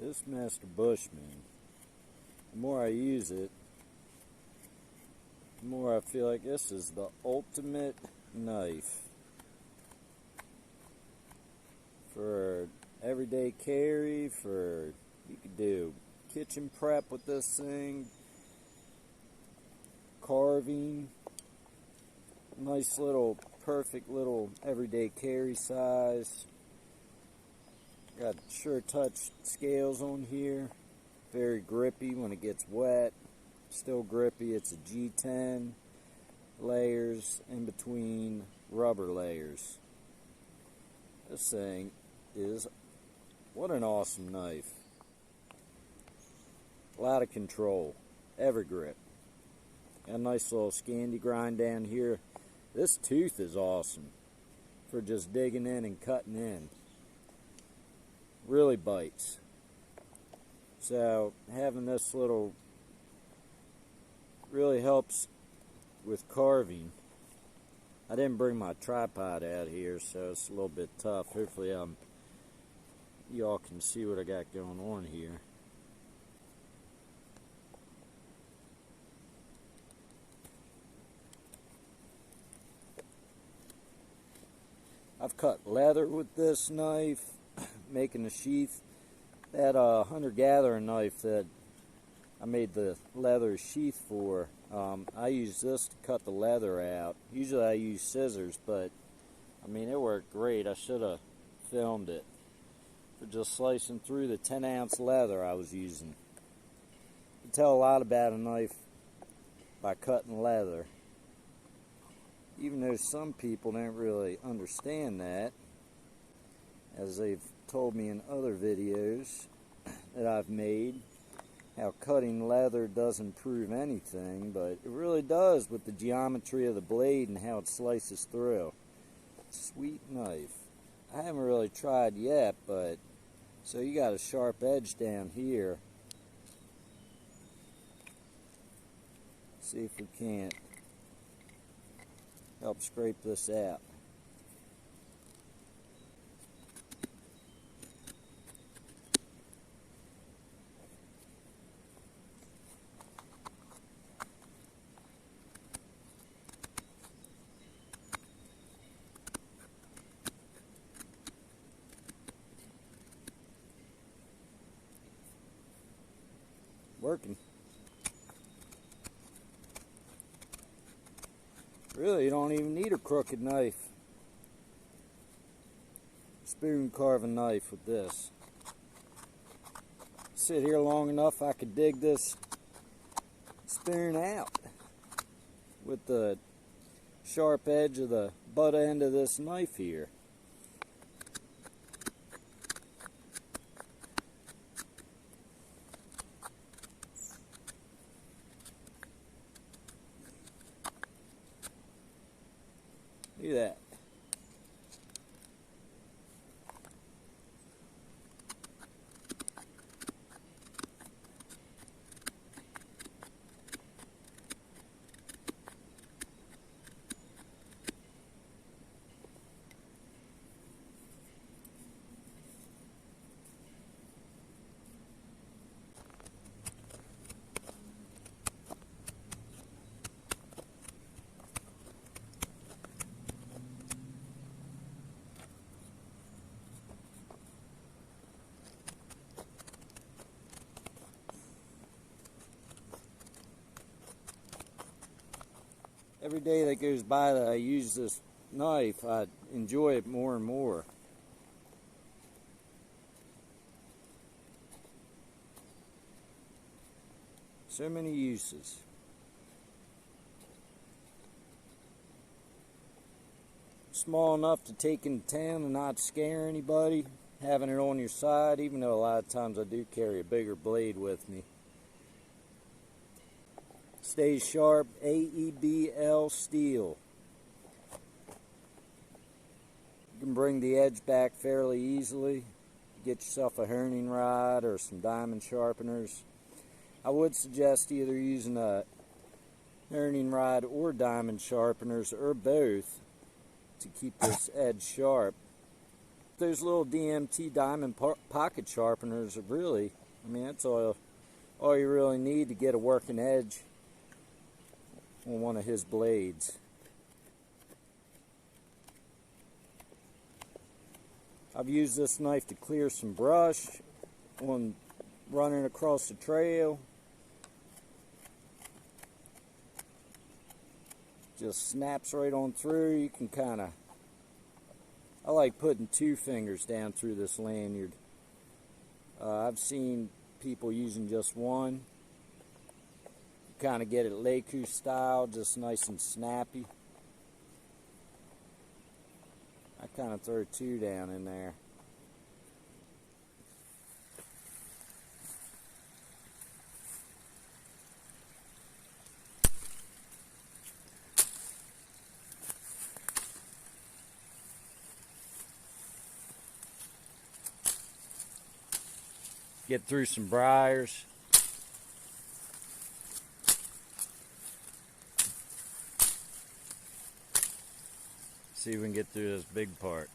This Master Bushman, the more I use it, the more I feel like this is the ultimate knife for everyday carry. For you could do kitchen prep with this thing, carving, nice little perfect little everyday carry size. Got sure touch scales on here, very grippy when it gets wet, still grippy. It's a G10 layers in between rubber layers. This thing is, what an awesome knife. A lot of control, every grip. Got a nice little Scandi grind down here. This tooth is awesome for just digging in and cutting in. Really bites. So having this little really helps with carving. I didn't bring my tripod out here, so it's a little bit tough. Hopefully y'all can see what I got going on here. I've cut leather with this knife, making a sheath. That hunter-gatherer knife that I made the leather sheath for, I use this to cut the leather out. Usually I use scissors, but I mean, it worked great. I should have filmed it for just slicing through the 10-ounce leather I was using. You can tell a lot about a knife by cutting leather, even though some people don't really understand that, as they've told me in other videos that I've made, how cutting leather doesn't prove anything, but it really does with the geometry of the blade and how it slices through. Sweet knife. I haven't really tried yet, but so you got a sharp edge down here. See if we can't help scrape this out. Working. Really, you don't even need a crooked knife. Spoon carving knife with this. Sit here long enough, I could dig this spoon out with the sharp edge of the butt end of this knife here. Look at that. Every day that goes by that I use this knife, I enjoy it more and more. So many uses. Small enough to take into town and not scare anybody. Having it on your side, even though a lot of times I do carry a bigger blade with me. Stays sharp, AEBL steel. You can bring the edge back fairly easily. Get yourself a honing rod or some diamond sharpeners. I would suggest either using a honing rod or diamond sharpeners or both to keep this edge sharp. those little DMT diamond pocket sharpeners, really, I mean, that's all you really need to get a working edge on one of his blades. I've used this knife to clear some brush when running across the trail. Just snaps right on through. You can kind of, I like putting 2 fingers down through this lanyard. I've seen people using just one. Kind of get it Leicu style, just nice and snappy. I kind of throw 2 down in there. Get through some briars. See if we can get through this big part.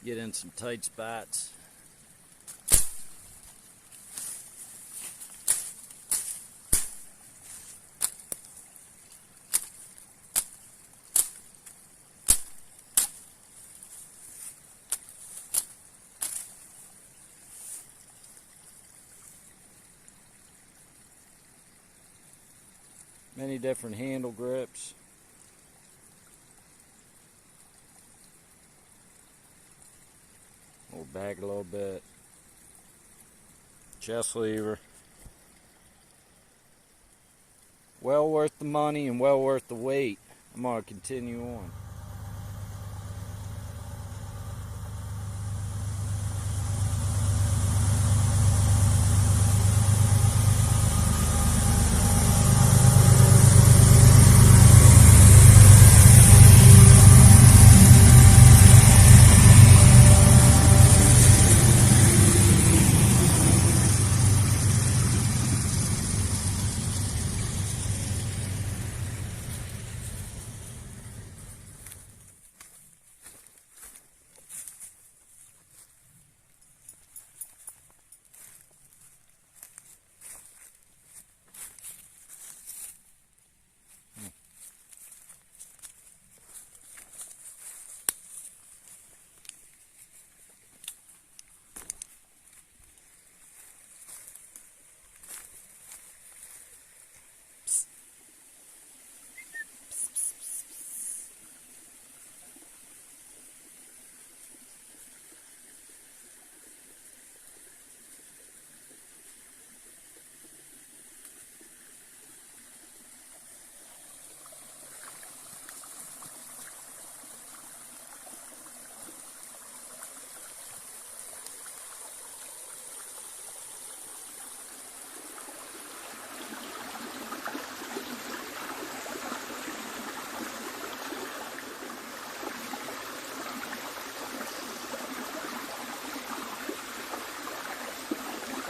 Get in some tight spots. Many different handle grips. We'll back a little bit. Chest lever. Well worth the money and well worth the wait. I'm going to continue on.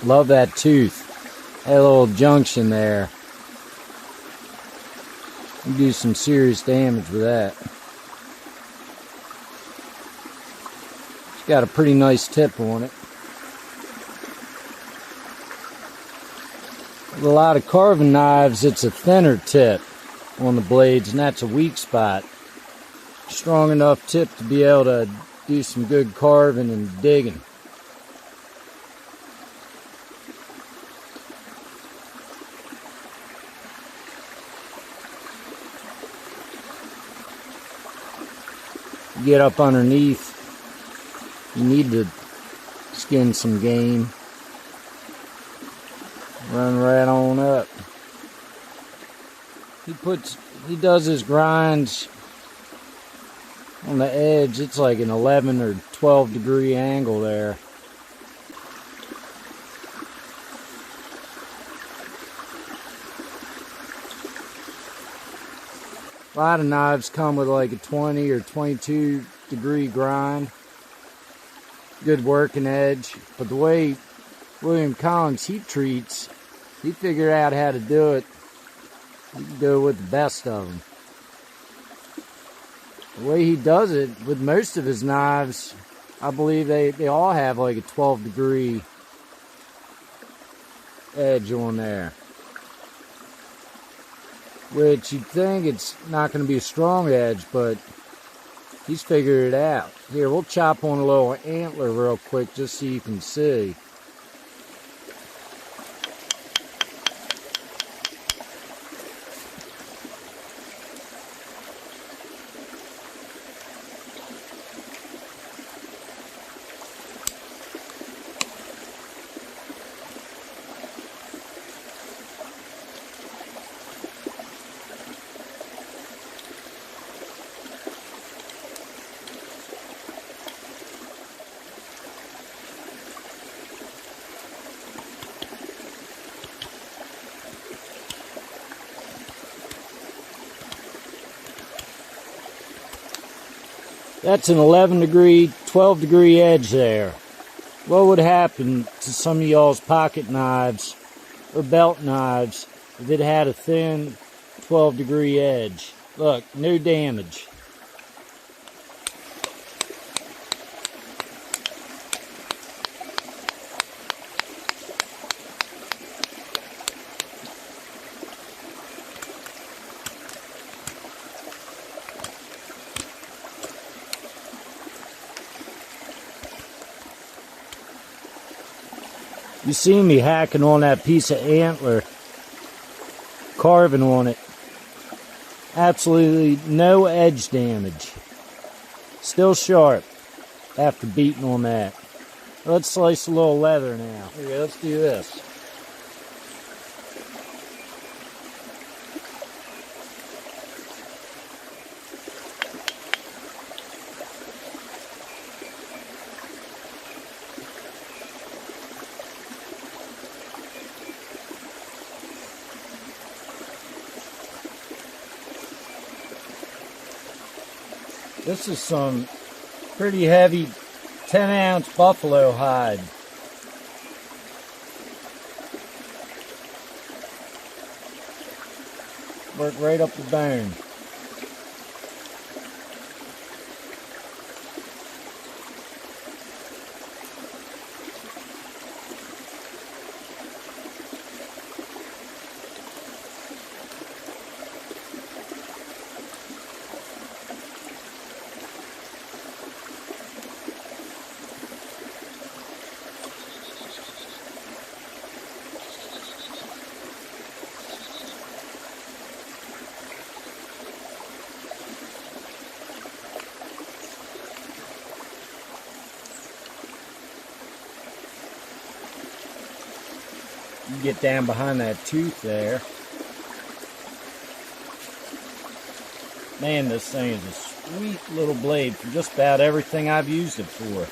Love that tooth. That little junction there. You do some serious damage with that. It's got a pretty nice tip on it. With a lot of carving knives, it's a thinner tip on the blades, and that's a weak spot. Strong enough tip to be able to do some good carving and digging. Get up underneath, you need to skin some game. Run right on up. He does his grinds on the edge. It's like an 11 or 12 degree angle there. A lot of knives come with like a 20 or 22 degree grind. good working edge. But the way William Collins heat treats, he figured out how to do it. He can do it with the best of them. The way he does it with most of his knives, I believe they all have like a 12-degree edge on there. Which you'd think it's not going to be a strong edge, but he's figured it out. Here, we'll chop on a little antler real quick just so you can see. That's an 11-degree, 12-degree edge there. What would happen to some of y'all's pocket knives or belt knives if it had a thin 12-degree edge? Look, no damage. You see me hacking on that piece of antler, carving on it. Absolutely no edge damage. Still sharp after beating on that. Let's slice a little leather now. Here, let's do this. This is some pretty heavy 10-ounce buffalo hide. Work right up the bone. You get down behind that tooth there. Man, this thing is a sweet little blade for just about everything I've used it for.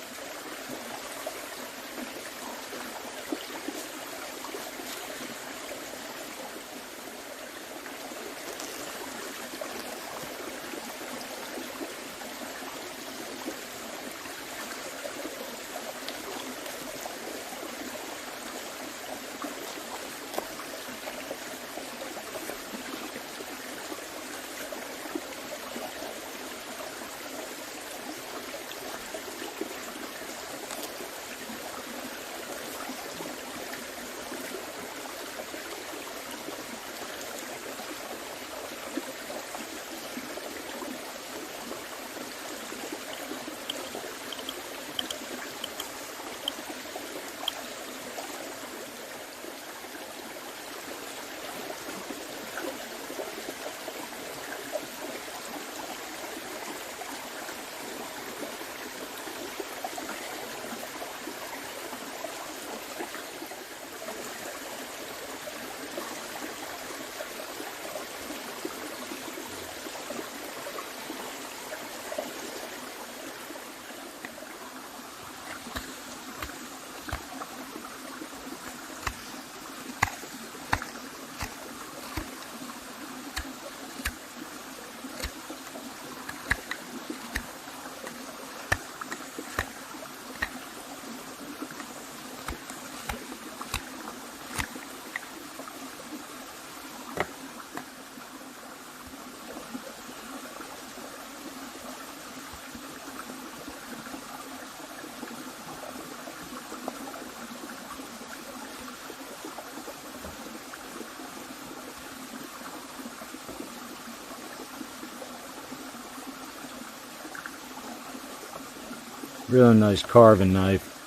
Really nice carving knife,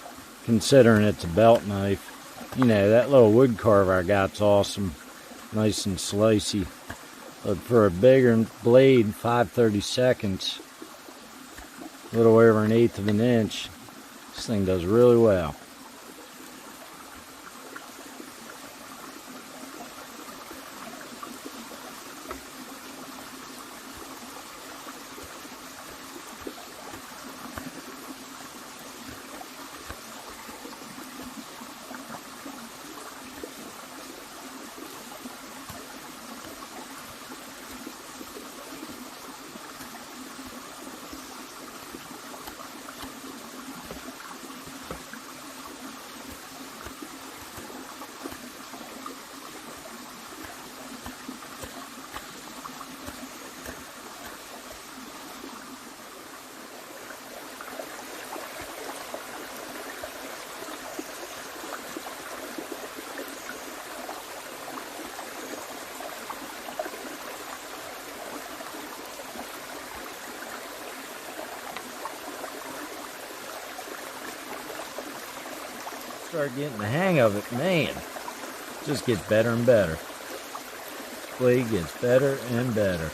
considering it's a belt knife. You know, that little wood carver I got's awesome. Nice and slicey. But for a bigger blade, 5/32, a little over 1/8 of an inch, this thing does really well. Start getting the hang of it, man. Just gets better and better. Blade gets better and better.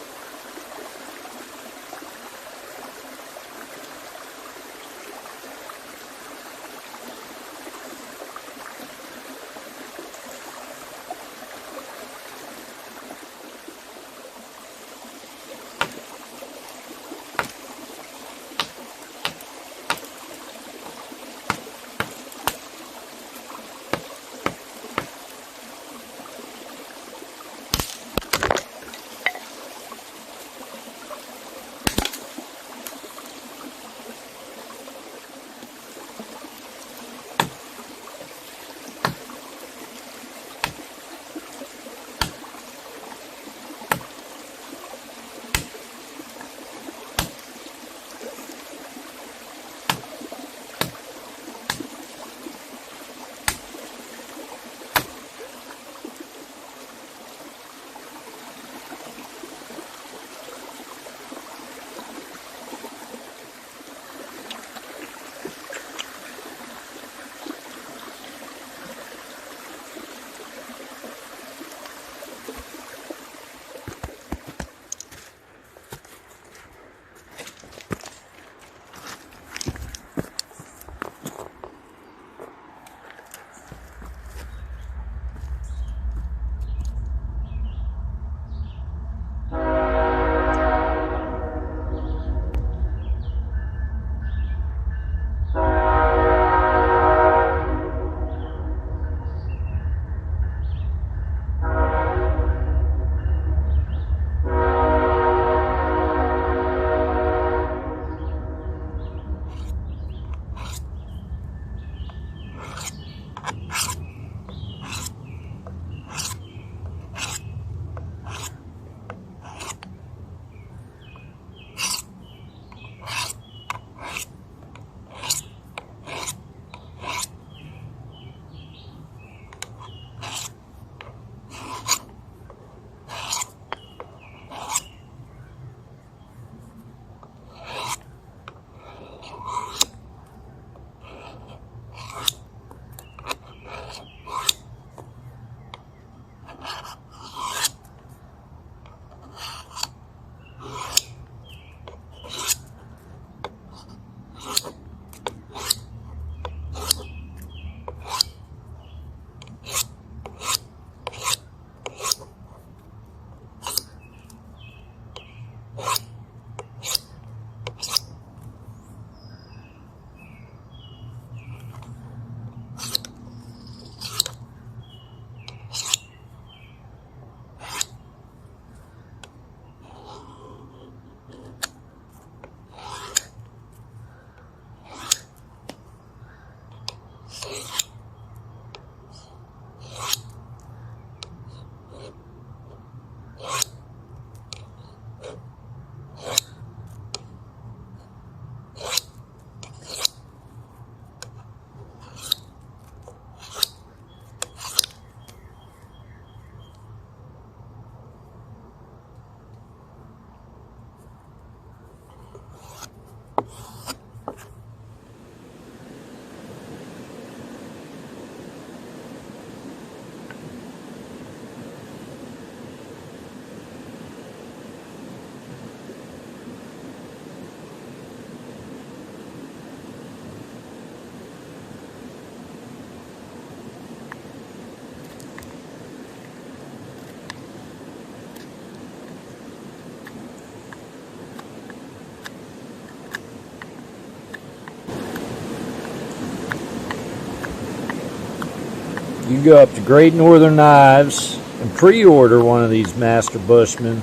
You can go up to Great Northern Knives and pre-order one of these Master Bushmen,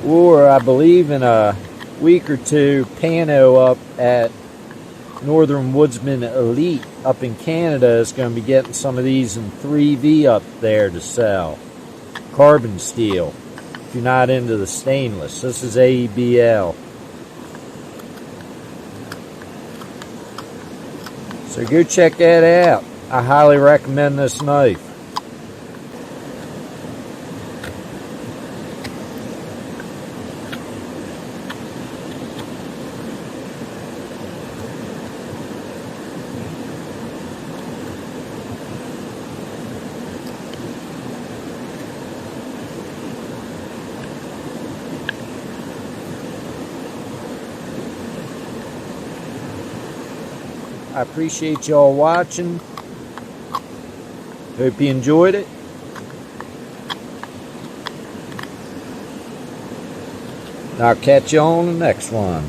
or I believe in a week or two, Pano up at Northern Woodsman Elite up in Canada is going to be getting some of these in 3V up there to sell. Carbon steel, if you're not into the stainless. This is AEBL. So go check that out. I highly recommend this knife. I appreciate y'all watching. Hope you enjoyed it. I'll catch you on the next one.